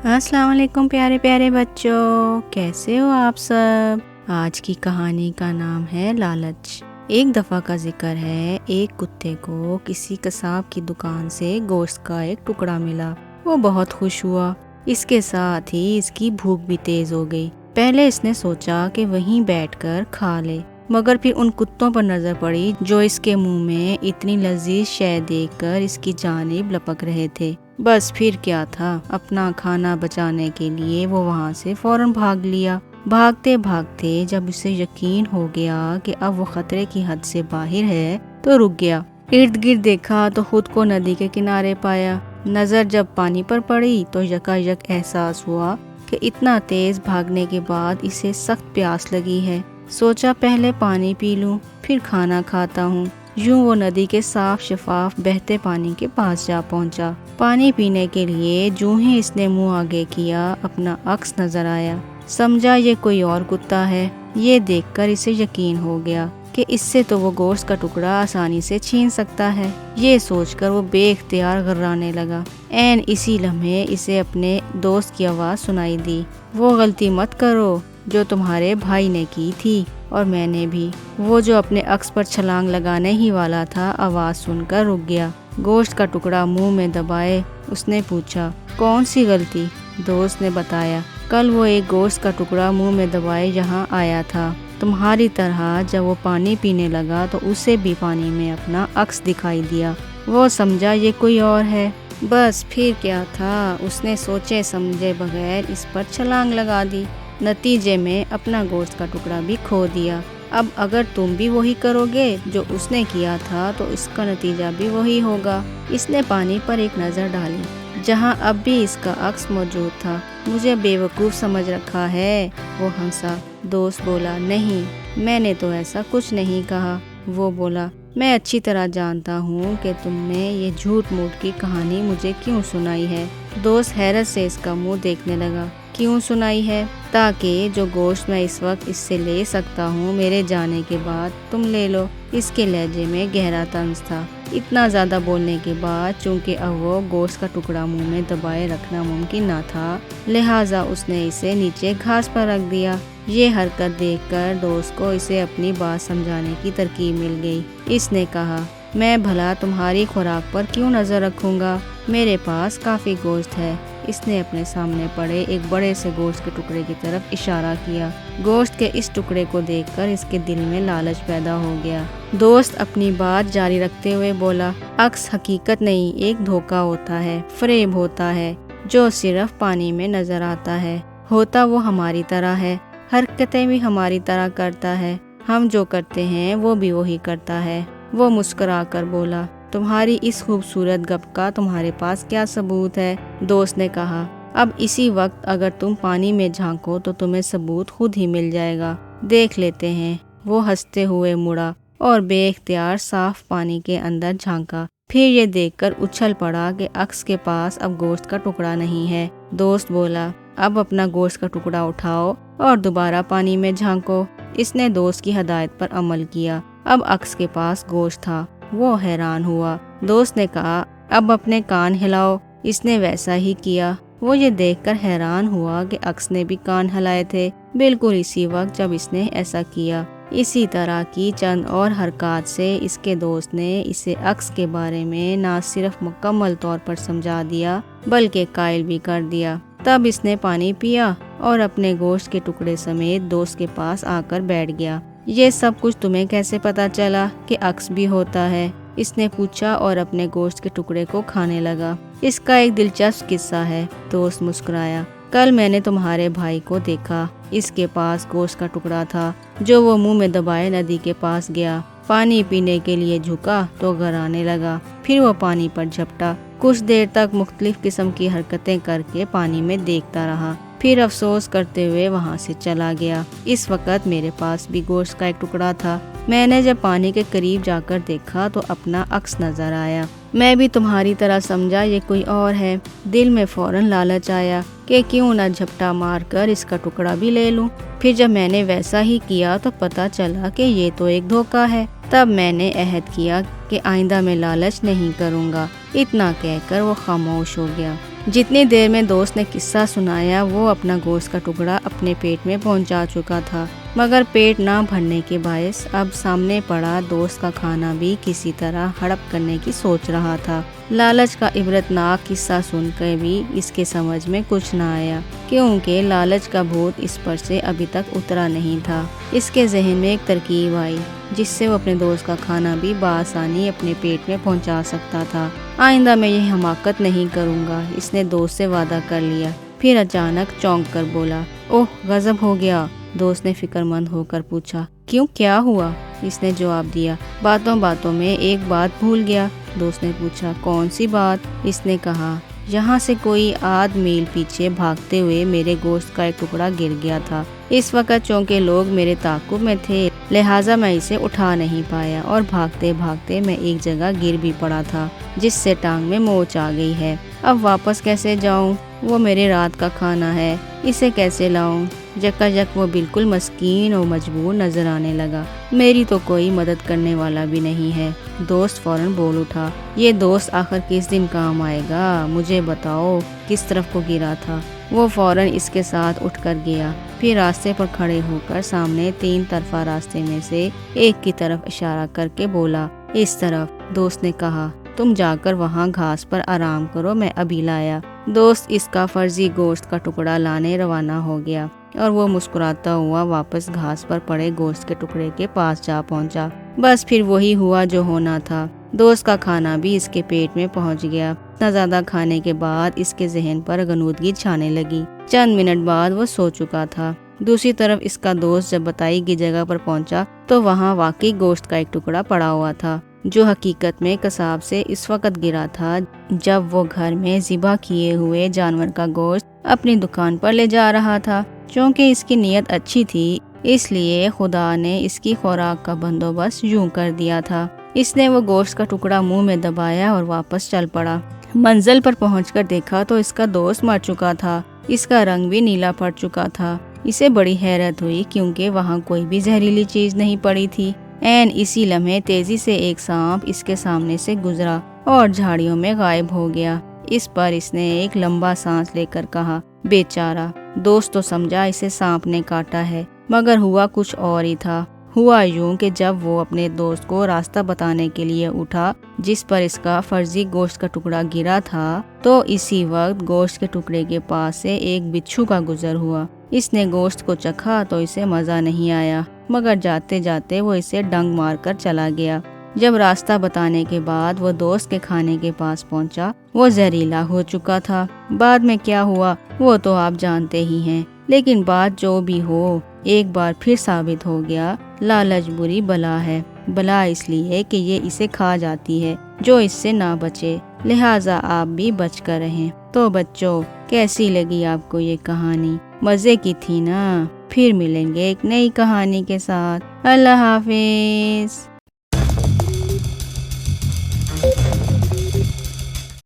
अस्सलाम वालेकुम प्यारे प्यारे बच्चों, कैसे हो आप सब। आज की कहानी का नाम है लालच। एक दफ़ा का जिक्र है, एक कुत्ते को किसी कसाब की दुकान से गोश्त का एक टुकड़ा मिला। वो बहुत खुश हुआ। इसके साथ ही इसकी भूख भी तेज हो गई। पहले इसने सोचा कि वहीं बैठकर खा ले, मगर फिर उन कुत्तों पर नजर पड़ी जो इसके मुंह में इतनी लजीज शय देखकर इसकी जानिब लपक रहे थे। बस फिर क्या था, अपना खाना बचाने के लिए वो वहाँ से फौरन भाग लिया। भागते भागते जब उसे यकीन हो गया कि अब वो खतरे की हद से बाहर है तो रुक गया। इर्द गिर्द देखा तो खुद को नदी के किनारे पाया। नजर जब पानी पर पड़ी तो यकायक एहसास हुआ कि इतना तेज भागने के बाद इसे सख्त प्यास लगी है। सोचा पहले पानी पी लूं, फिर खाना खाता हूँ। यूं वो नदी के साफ शफाफ बहते पानी के पास जा पहुंचा। पानी पीने के लिए जूं ही इसने मुंह आगे किया, अपना अक्स नजर आया। समझा ये कोई और कुत्ता है। ये देखकर इसे यकीन हो गया कि इससे तो वो गोश्त का टुकड़ा आसानी से छीन सकता है। ये सोचकर वो बेख्तियार घर्राने लगा। ऐन इसी लम्हे इसे अपने दोस्त की आवाज़ सुनाई दी, वो गलती मत करो जो तुम्हारे भाई ने की थी और मैंने भी। वो जो अपने अक्स पर छलांग लगाने ही वाला था, आवाज़ सुनकर रुक गया। गोश्त का टुकड़ा मुंह में दबाए उसने पूछा, कौन सी गलती। दोस्त ने बताया, कल वो एक गोश्त का टुकड़ा मुंह में दबाए यहाँ आया था। तुम्हारी तरह जब वो पानी पीने लगा तो उसे भी पानी में अपना अक्स दिखाई दिया। वो समझा ये कोई और है। बस फिर क्या था, उसने सोचे समझे बगैर इस पर छलांग लगा दी। नतीजे में अपना गोश्त का टुकड़ा भी खो दिया। अब अगर तुम भी वही करोगे जो उसने किया था तो इसका नतीजा भी वही होगा। इसने पानी पर एक नज़र डाली जहां अब भी इसका अक्स मौजूद था। मुझे बेवकूफ़ समझ रखा है, वो हंसा। दोस्त बोला, नहीं, मैंने तो ऐसा कुछ नहीं कहा। वो बोला, मैं अच्छी तरह जानता हूँ कि तुमने ये झूठ मूठ की कहानी मुझे क्यों सुनाई है। दोस्त हैरत से इसका मुंह देखने लगा। क्यों सुनाई है? ताकि जो गोश्त मैं इस वक्त इससे ले सकता हूँ, मेरे जाने के बाद तुम ले लो। इसके लहजे में गहरा तंज था। इतना ज़्यादा बोलने के बाद चूंकि अब वो गोश्त का टुकड़ा मुंह में दबाए रखना मुमकिन न था, लिहाजा उसने इसे नीचे घास पर रख दिया। ये हरकत देखकर दोस्त को इसे अपनी बात समझाने की तरकीब मिल गई। इसने कहा, मैं भला तुम्हारी खुराक पर क्यों नज़र रखूँगा, मेरे पास काफ़ी गोश्त है। इसने अपने सामने पड़े एक बड़े से गोश्त के टुकड़े की तरफ इशारा किया। गोश्त के इस टुकड़े को देखकर इसके दिल में लालच पैदा हो गया। दोस्त अपनी बात जारी रखते हुए बोला, अक्स हकीकत नहीं, एक धोखा होता है, फरेब होता है जो सिर्फ पानी में नजर आता है। होता वो हमारी तरह है, हरकतें भी हमारी तरह करता है, हम जो करते हैं वो भी वही करता है। वो मुस्कुरा कर बोला, तुम्हारी इस खूबसूरत गप का तुम्हारे पास क्या सबूत है। दोस्त ने कहा, अब इसी वक्त अगर तुम पानी में झांको तो तुम्हें सबूत खुद ही मिल जाएगा, देख लेते हैं। वो हंसते हुए मुड़ा और बेख्तियार साफ पानी के अंदर झांका। फिर ये देखकर उछल पड़ा कि अक्स के पास अब गोश्त का टुकड़ा नहीं है। दोस्त बोला, अब अपना गोश्त का टुकड़ा उठाओ और दोबारा पानी में झांको। इसने दोस्त की हदायत पर अमल किया। अब अक्स के पास गोश्त था। वो हैरान हुआ। दोस्त ने कहा, अब अपने कान हिलाओ। इसने वैसा ही किया। वो ये देखकर हैरान हुआ कि अक्स ने भी कान हिलाए थे, बिल्कुल इसी वक्त जब इसने ऐसा किया। इसी तरह की चंद और हरकत से इसके दोस्त ने इसे अक्स के बारे में न सिर्फ मुकम्मल तौर पर समझा दिया बल्कि कायल भी कर दिया। तब इसने पानी पिया और अपने गोश्त के टुकड़े समेत दोस्त के पास आकर बैठ गया। ये सब कुछ तुम्हें कैसे पता चला कि अक्स भी होता है? इसने पूछा और अपने गोश्त के टुकड़े को खाने लगा। इसका एक दिलचस्प किस्सा है। दोस्त मुस्कुराया, कल मैंने तुम्हारे भाई को देखा। इसके पास गोश्त का टुकड़ा था जो वो मुंह में दबाए नदी के पास गया। पानी पीने के लिए झुका तो घराने लगा। फिर वो पानी पर झपटा। कुछ देर तक मुख्तलिफ किस्म की हरकतें करके पानी में देखता रहा, फिर अफसोस करते हुए वहाँ से चला गया। इस वक्त मेरे पास भी गोश्त का एक टुकड़ा था। मैंने जब पानी के करीब जाकर देखा तो अपना अक्स नजर आया। मैं भी तुम्हारी तरह समझा ये कोई और है। दिल में फौरन लालच आया कि क्यों न झपटा मारकर इसका टुकड़ा भी ले लूं। फिर जब मैंने वैसा ही किया तो पता चला कि ये तो एक धोखा है। तब मैंने अहद किया कि आइंदा मैं लालच नहीं करूँगा। इतना कहकर वो खामोश हो गया। جتنی دیر میں دوست نے قصہ سنایا وہ اپنا گوشت کا ٹکڑا اپنے پیٹ میں پہنچا چکا تھا، مگر پیٹ نہ بھرنے کے باعث اب سامنے پڑا دوست کا کھانا بھی کسی طرح ہڑپ کرنے کی سوچ رہا تھا۔ لالچ کا عبرتناک قصہ سن کر بھی اس کے سمجھ میں کچھ نہ آیا، کیونکہ لالچ کا بھوت اس پر سے ابھی تک اترا نہیں تھا۔ اس کے ذہن میں ایک ترکیب آئی جس سے وہ اپنے دوست کا کھانا بھی بآسانی اپنے پیٹ میں پہنچا سکتا تھا۔ آئندہ میں یہ حماقت نہیں کروں گا، اس نے دوست سے وعدہ کر لیا۔ پھر اچانک چونک کر بولا، اوہ غضب ہو گیا۔ دوست نے فکر مند ہو کر پوچھا، کیوں، کیا ہوا؟ اس نے جواب دیا، باتوں باتوں میں ایک بات بھول گیا۔ دوست نے پوچھا، کون سی بات؟ اس نے کہا، یہاں سے کوئی آدھ میل پیچھے بھاگتے ہوئے میرے گوشت کا ایک ٹکڑا گر گیا تھا۔ اس وقت چونکہ لوگ میرے تعاقب میں تھے لہٰذا میں اسے اٹھا نہیں پایا اور بھاگتے بھاگتے میں ایک جگہ گر بھی پڑا تھا جس سے ٹانگ میں موچ آ گئی ہے۔ اب واپس کیسے جاؤں؟ وہ میرے رات کا کھانا ہے، اسے کیسے لاؤں؟ جکا وہ بالکل مسکین اور مجبور نظر آنے لگا۔ میری تو کوئی مدد کرنے والا بھی نہیں ہے۔ دوست فوراً بول اٹھا، یہ دوست آخر کس دن کام آئے گا؟ مجھے بتاؤ کس طرف کو گرا تھا؟ وہ فوراً اس کے ساتھ اٹھ کر گیا، پھر راستے پر کھڑے ہو کر سامنے 3 طرفہ راستے میں سے ایک کی طرف اشارہ کر کے بولا، اس طرف۔ دوست نے کہا، تم جا کر وہاں گھاس پر آرام کرو، میں ابھی لایا۔ دوست اس کا فرضی گوشت کا ٹکڑا لانے روانہ ہو گیا اور وہ مسکراتا ہوا واپس گھاس پر پڑے گوشت کے ٹکڑے کے پاس جا پہنچا۔ بس پھر وہی ہوا جو ہونا تھا، دوست کا کھانا بھی اس کے پیٹ میں پہنچ گیا۔ اتنا زیادہ کھانے کے بعد اس کے ذہن پر غنودگی چھانے لگی۔ چند منٹ بعد وہ سو چکا تھا۔ دوسری طرف اس کا دوست جب بتائی گئی جگہ پر پہنچا تو وہاں واقعی گوشت کا ایک ٹکڑا پڑا ہوا تھا، جو حقیقت میں قصاب سے اس وقت گرا تھا جب وہ گھر میں ذبح کیے ہوئے جانور کا گوشت اپنی دکان پر لے جا رہا تھا۔ چونکہ اس کی نیت اچھی تھی اس لیے خدا نے اس کی خوراک کا بندوبست یوں کر دیا تھا۔ اس نے وہ گوشت کا ٹکڑا منہ میں دبایا اور واپس چل پڑا۔ منزل پر پہنچ کر دیکھا تو اس کا دوست مر چکا تھا، اس کا رنگ بھی نیلا پڑ چکا تھا۔ اسے بڑی حیرت ہوئی کیونکہ وہاں کوئی بھی زہریلی چیز نہیں پڑی تھی۔ عین اسی لمحے تیزی سے ایک سانپ اس کے سامنے سے گزرا اور جھاڑیوں میں غائب ہو گیا۔ اس پر اس نے ایک لمبا سانس لے کر کہا، بیچارہ۔ دوست تو سمجھا اسے سانپ نے کاٹا ہے، مگر ہوا کچھ اور ہی تھا۔ ہوا یوں کہ جب وہ اپنے دوست کو راستہ بتانے کے لیے اٹھا جس پر اس کا فرضی گوشت کا ٹکڑا گرا تھا تو اسی وقت گوشت کے ٹکڑے کے پاس سے ایک بچھو کا گزر ہوا۔ اس نے گوشت کو چکھا تو اسے مزہ نہیں آیا، مگر جاتے جاتے وہ اسے ڈنگ مار کر چلا گیا۔ جب راستہ بتانے کے بعد وہ دوست کے کھانے کے پاس پہنچا وہ زہریلا ہو چکا تھا۔ بعد میں کیا ہوا وہ تو آپ جانتے ہی ہیں، لیکن بات جو بھی ہو ایک بار پھر ثابت ہو گیا، لالچ بری بلا ہے۔ بلا اس لیے کہ یہ اسے کھا جاتی ہے جو اس سے نہ بچے، لہٰذا آپ بھی بچ کر رہیں۔ تو بچوں، کیسی لگی آپ کو یہ کہانی؟ مزے کی تھی نا؟ پھر ملیں گے ایک نئی کہانی کے ساتھ۔ اللہ حافظ۔